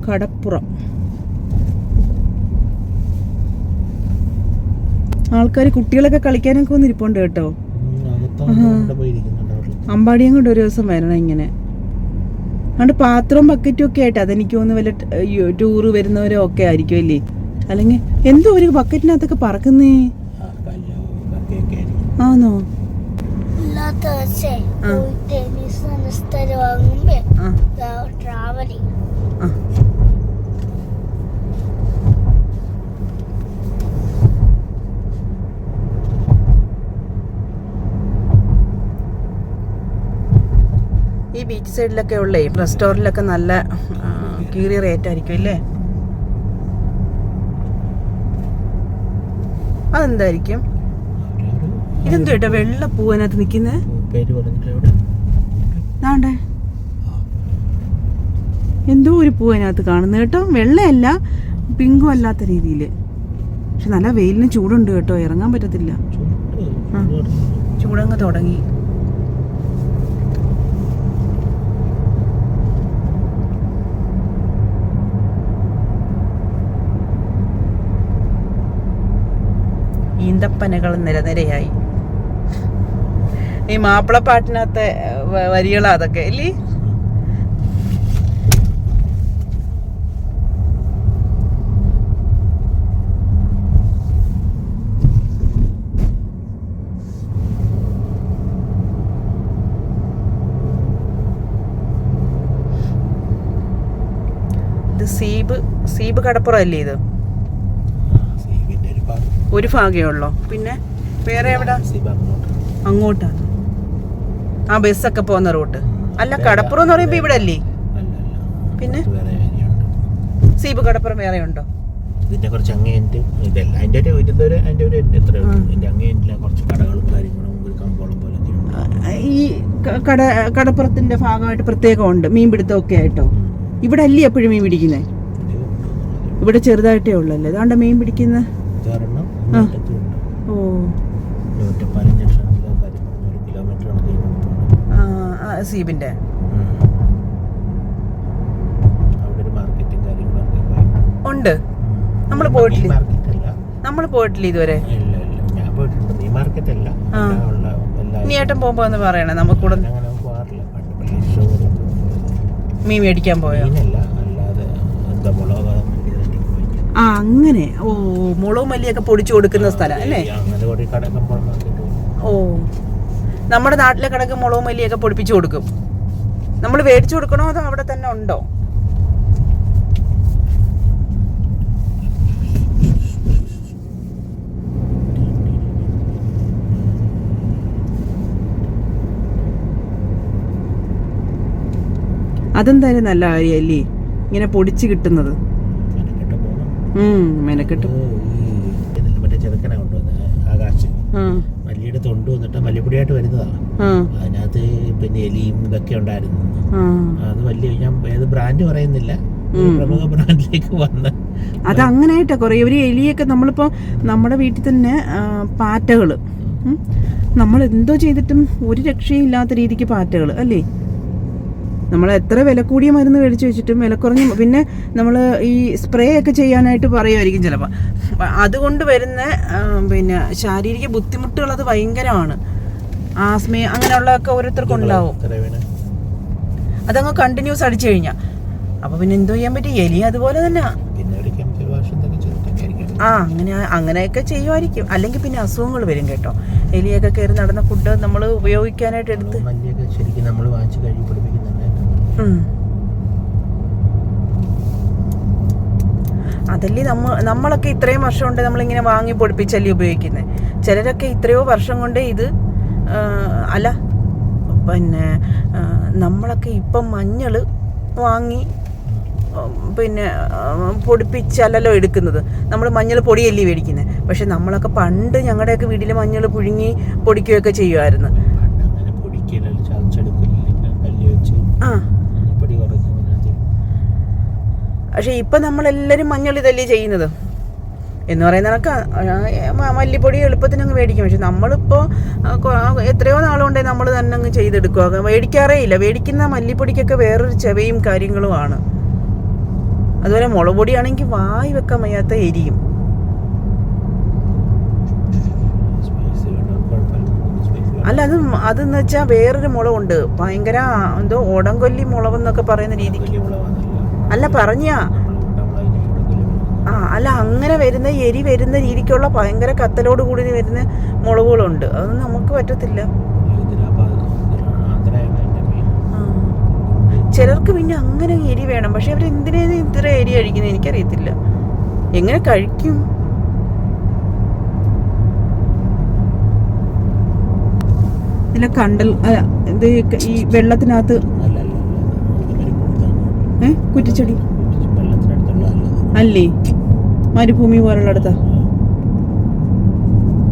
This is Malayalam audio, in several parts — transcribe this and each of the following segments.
കടപ്പുറം. ആൾക്കാർ കുട്ടികളൊക്കെ കളിക്കാനൊക്കെ വന്നിരിപ്പുണ്ട് കേട്ടോ. അമ്പാടിയും കൊണ്ട് ഒരു ദിവസം വരണം ഇങ്ങനെ. അതുകൊണ്ട് പാത്രവും ബക്കറ്റും ഒക്കെ ആയിട്ട് അതെനിക്ക് തോന്നുന്നു വല്ല ടൂറ് വരുന്നവരോ ഒക്കെ ആയിരിക്കും അല്ലേ. അല്ലെങ്കിൽ എന്തോ ഒരു ബക്കറ്റിനകത്തൊക്കെ പറക്കുന്നേ ആണോ? ഈ ബീച്ച് സൈഡിലൊക്കെ ഉള്ളേ റെസ്റ്റോറൻറ്റിലൊക്കെ നല്ല കീറിയ റേറ്റ് ആയിരിക്കും അല്ലേ? അതെന്തായിരിക്കും? ഇതെന്തോ കേട്ടോ വെള്ള പൂവിനകത്ത് നിൽക്കുന്നേ. ആണ്ടേ എന്തോ ഒരു പൂവിനകത്ത് കാണുന്നത് കേട്ടോ. വെള്ളയല്ല പിങ്കും അല്ലാത്ത രീതിയിൽ. പക്ഷെ നല്ല വെയിലിന് ചൂടുണ്ട് കേട്ടോ, ഇറങ്ങാൻ പറ്റത്തില്ല. ചൂടങ്ങ് തുടങ്ങി. ഈന്തപ്പനകൾ നിരനിരയായി. ഈ മാപ്പിളപ്പാട്ടിനകത്തെ വരികളാ അതൊക്കെ അല്ലേ? ഇത് സീബ് കടപ്പുറം അല്ലേ ഇത്? ഒരു ഭാഗമേ ഉള്ളോ? പിന്നെ വേറെ എവിടെ? അങ്ങോട്ടാണ് ആ ബസ്സൊക്കെ പോകുന്ന റൂട്ട്. അല്ല കടപ്പുറം എന്ന് പറയുമ്പോ ഇവിടെ അല്ലേ? പിന്നെ സീബ് കടപ്പുറം വേറെ ഉണ്ടോ? ഇതിന്റെ കുറച്ച് അങ്ങേയറ്റ് ഇതല്ല, കുറച്ച് കടകളും കാര്യങ്ങളും ഒരു കമ്പോളം പോലെ. ഈ കടപ്പുറത്തിന്റെ ഭാഗമായിട്ട് പ്രത്യേകം ഉണ്ട് മീൻപിടുത്തം ഒക്കെ ആയിട്ടോ. ഇവിടെ അല്ലേ എപ്പോഴും മീൻ പിടിക്കുന്നേ? ഇവിടെ ചെറുതായിട്ടേ ഉള്ളല്ലേ അതുകൊണ്ട് മീൻ പിടിക്കുന്ന. ഓ സീബിന്റെ ഉണ്ട്. നമ്മൾ പോയിട്ടില്ല ഇതുവരെ. നീ ഏട്ടൻ പോകുമ്പോ എന്ന് പറയണേ നമുക്കൂടെ മീൻ മേടിക്കാൻ പോയോ? ആ അങ്ങനെ. ഓ മുളകും മല്ലിയൊക്കെ പൊടിച്ചു കൊടുക്കുന്ന സ്ഥലം അല്ലേ? ഓ നമ്മുടെ നാട്ടിലെ കടക്ക് മുളകും മല്ലിയൊക്കെ പൊടിപ്പിച്ചു കൊടുക്കും. നമ്മൾ മേടിച്ചു കൊടുക്കണോ അതോ അവിടെ തന്നെ ഉണ്ടോ? അതെന്തായാലും നല്ല കാര്യമല്ലേ ഇങ്ങനെ പൊടിച്ച് കിട്ടുന്നത്. മെനക്കെട്ട് മറ്റേ ചെറുക്കനെ കൊണ്ടുവന്ന് ആകാശ് മല്ലിയുടെ തൊണ്ട് വന്നിട്ട് മല്ലിപ്പൊടിയായിട്ട് വരുന്നതാണ്. അതിനകത്ത് പിന്നെ എലിയും ഇതൊക്കെ ഉണ്ടായിരുന്നു. അത് വലിയ ഞാൻ ഏത് ബ്രാൻഡ് പറയുന്നില്ല, പ്രമുഖ ബ്രാൻഡിലേക്ക് വന്ന് അത് അങ്ങനെയായിട്ടാ കുറെ ഒരു എലിയൊക്കെ. നമ്മളിപ്പോ നമ്മുടെ വീട്ടിൽ തന്നെ പാറ്റകള് നമ്മൾ എന്തോ ചെയ്തിട്ടും ഒരു രക്ഷയും ഇല്ലാത്ത രീതിക്ക് പാറ്റകൾ അല്ലേ? നമ്മൾ എത്ര വില കൂടിയ മരുന്ന് മേടിച്ച് വെച്ചിട്ടും വില കുറഞ്ഞ പിന്നെ നമ്മൾ ഈ സ്പ്രേ ഒക്കെ ചെയ്യാനായിട്ട് പറയുമായിരിക്കും ചിലപ്പോൾ. അതുകൊണ്ട് വരുന്ന പിന്നെ ശാരീരിക ബുദ്ധിമുട്ടുകൾ അത് ഭയങ്കരമാണ്. ആസ്മ അങ്ങനെയുള്ളതൊക്കെ ഓരോരുത്തർക്കും ഉണ്ടാവും. അതങ്ങ് കണ്ടിന്യൂസ് അടിച്ചു കഴിഞ്ഞാൽ അപ്പോൾ പിന്നെ എന്തോ ചെയ്യാൻ പറ്റും? എലി അതുപോലെ തന്നെ അങ്ങനെയൊക്കെ ചെയ്യുമായിരിക്കും. അല്ലെങ്കിൽ പിന്നെ അസുഖങ്ങൾ വരും കേട്ടോ. എലിയൊക്കെ കയറി നടന്ന ഫുഡ് നമ്മൾ ഉപയോഗിക്കാനായിട്ട് എടുത്ത് അതല്ലേ നമ്മളൊക്കെ ഇത്രയും വർഷം കൊണ്ട് നമ്മളിങ്ങനെ വാങ്ങി പൊടിപ്പിച്ചല്ലേ ഉപയോഗിക്കുന്നത്. ചിലരൊക്കെ എത്രയോ വർഷം കൊണ്ട് ഇത് അല്ല പിന്നെ നമ്മളൊക്കെ ഇപ്പം മഞ്ഞൾ വാങ്ങി പിന്നെ പൊടിപ്പിച്ചല്ലോ എടുക്കുന്നത്. നമ്മൾ മഞ്ഞൾ പൊടിയല്ലേ മേടിക്കുന്നത്. പക്ഷെ നമ്മളൊക്കെ പണ്ട് ഞങ്ങളുടെയൊക്കെ വീട്ടിൽ മഞ്ഞൾ പുഴുങ്ങി പൊടിക്കുകയൊക്കെ ചെയ്യുമായിരുന്നു. പക്ഷെ ഇപ്പം നമ്മളെല്ലാവരും മഞ്ഞൾ ഇതല്ലേ ചെയ്യുന്നത് എന്ന് പറയുന്ന കണക്ക് മല്ലിപ്പൊടി എളുപ്പത്തിനങ്ങ് മേടിക്കും. പക്ഷെ നമ്മളിപ്പോൾ എത്രയോ നാളുകൊണ്ടേ നമ്മൾ തന്നെ അങ്ങ് ചെയ്തെടുക്കുക. മേടിക്കാറേ ഇല്ല. മേടിക്കുന്ന മല്ലിപ്പൊടിക്കൊക്കെ വേറൊരു ചെവയും കാര്യങ്ങളുമാണ്. അതുപോലെ മുളക് പൊടിയാണെങ്കിൽ വായി വെക്കാൻ വയ്യാത്ത എരിയും. അല്ല അതെന്ന് വെച്ചാൽ വേറൊരു മുളകുണ്ട്, ഭയങ്കര എന്തോ ഓടംകൊല്ലി മുളകെന്നൊക്കെ പറയുന്ന രീതിക്ക്. അല്ല പറഞ്ഞാ അല്ല അങ്ങനെ വരുന്ന എരി വരുന്ന രീതിക്കുള്ള ഭയങ്കര കത്തലോട് കൂടി വരുന്ന മുളകുകളുണ്ട്. അതൊന്നും നമുക്ക് പറ്റത്തില്ല. ചിലർക്ക് പിന്നെ അങ്ങനെ എരി വേണം. പക്ഷെ അവർ എന്തിനാ ഇത്ര എരി കഴിക്കുന്നത് എനിക്കറിയത്തില്ല. എങ്ങനെ കഴിക്കും? ഇതിലെ കണ്ടൽ ഇത് ഈ വെള്ളത്തിനകത്ത് കുറ്റിച്ചെടി അല്ലേ? മരുഭൂമി പോലുള്ളടത്താ.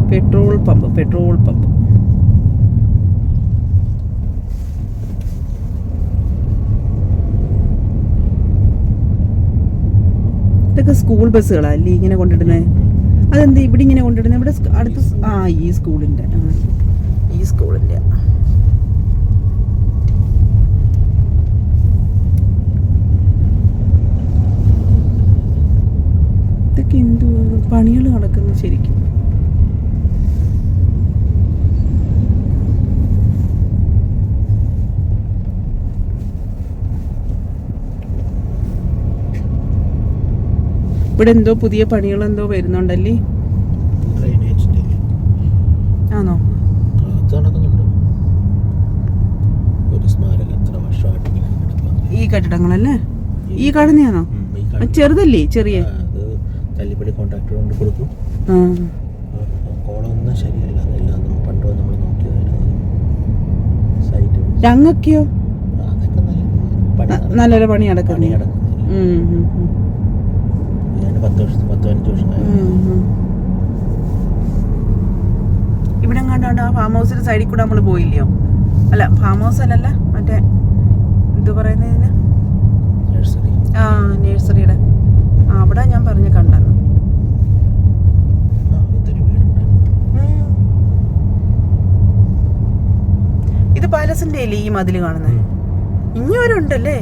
പെട്രോൾ പമ്പ് ഇതൊക്കെ സ്കൂൾ ബസ്സുകളല്ലേ ഇങ്ങനെ കൊണ്ടിടുന്നത്? അതെന്താ ഇവിടെ ഇങ്ങനെ കൊണ്ടിടുന്നത്? ഇവിടെ അടുത്ത് ഈ സ്കൂളിന്റെ ഇതൊക്കെ എന്തോ പണികൾ നടക്കുന്നു ശരിക്കും. ഇവിടെ എന്തോ പുതിയ പണികൾ എന്തോ വരുന്നുണ്ടല്ലേ? ആണോ? ഈ കെട്ടിടങ്ങളല്ലേ? ഈ കാണുന്നതാണോ? ചെറുതല്ലേ? ചെറിയ തല്ലിപ്പള്ളി കോൺട്രാക്ടർ കൊണ്ട് കൊടുക്കും. കോളൊന്നും ശരിയല്ല. അതെല്ലാം പണ്ട് നമ്മൾ നോക്കിയതായിരുന്നു. ഞങ്ങൾക്കോ അതൊക്കെ നല്ലൊരു പണി നടക്കുന്നു. 10-15 വർഷമായി. ഇവിടെ കണ്ടാണ്ട് ആ ഫാം ഹൗസിന്റെ സൈഡിൽ കൂടെ നമ്മൾ പോയില്ലയോ? അല്ല ഫാം ഹൗസ് അല്ലല്ല, മറ്റേ എന്ത് പറയുന്നതിന് നേഴ്സറിയുടെ അവിടെ ഞാൻ പറഞ്ഞ് കണ്ടെന്ന്. ഇത് പാലസിന്റെ അല്ലേ ഈ മതില് കാണുന്നത്? ഇങ്ങോരുണ്ടല്ലേ?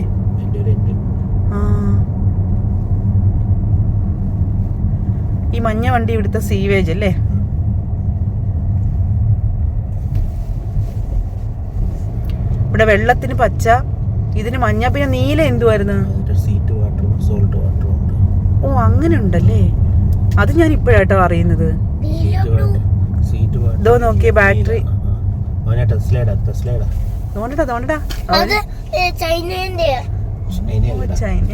ഈ മഞ്ഞ വണ്ടി ഇവിടുത്തെ സീവേജ് അല്ലേ? ഇവിടെ വെള്ളത്തിന് പച്ച, ഇതിന് മഞ്ഞ, പിന്നെ നീല എന്തുവായിരുന്നു? ഓ അങ്ങനെ ഉണ്ടല്ലേ? അത് ഞാൻ ഇപ്പോഴാട്ടോ അറിയുന്നത്. ഇതോ നോക്കിയേ ബാറ്ററി. ചൈന